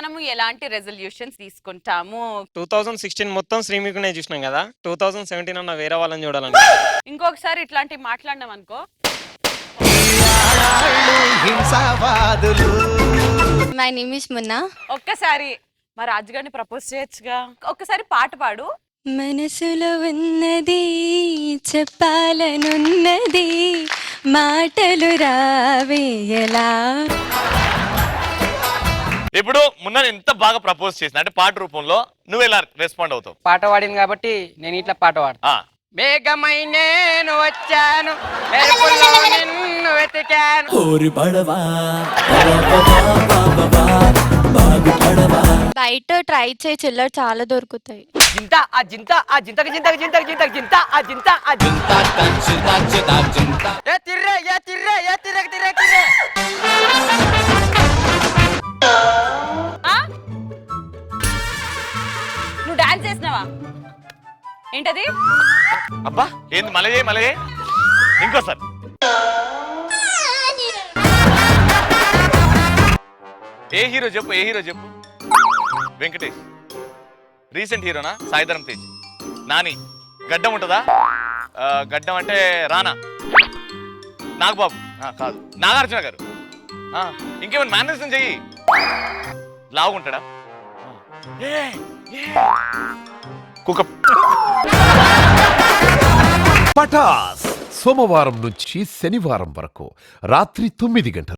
మనము ఎలాంటి రెజల్యూషన్స్ తీసుకుంటాము? 2016 మొత్తం శ్రీమికునే చూసినాం కదా, 2017 అన్న వేరే వాళ్ళని చూడాలని. ఇంకొకసారి ఇట్లాంటివి మాట్లాడినాం అనుకో, మై నేమ్ ఇస్ మున్నా. ఒక్కసారి మా రాజుగారిని ప్రపోజ్ చేయొచ్చుగా. ఒక్కసారి పాట పాడు. మనసులో ఉన్నది చెప్పాలనున్నది మాటలు రావేయలా. ఇప్పుడు మున్న ఎంత బాగా ప్రపోజ్ చేసిన అంటే పాట రూపంలో నువ్వు ఎలా రెస్పాండ్ అవుతావు? పాట పాడింది కాబట్టి నేను ఇట్లా పాట పాడతా. మేఘమై నేను వచ్చాను, మెరుపులో నిన్ను వెతికాను. బయట ట్రై చేయి చిల్లర చాలా దొరుకుతాయి. జింత ఆ జింత ఆ జింతక జింతక జింతక జింతక జింత ఆ జింత ఆ జింత ఏ తిర్రే ఏ తిర్రే ఏ తిర్రే తిర్రే తిర్రే. ఆ? నువ్వు డాన్స్ చేసినావా? ఏంటది? అబ్బా ఏంది మళ్ళీ ఇంకోసారి. ఏ హీరో చెప్పు. వెంకటేష్. రీసెంట్ హీరోనా? సాయిధరం తేజ్. నాని. గడ్డం ఉంటుందా? గడ్డం అంటే రానా, నాగబాబు కాదు, నాగార్జున గారు. ఇంకేమైనా మేనేజ్ చెయ్యి. లావుకుంటాడా? కుక్క. పటాస్ సోమవారం నుంచి శనివారం వరకు రాత్రి 9 గంటలు.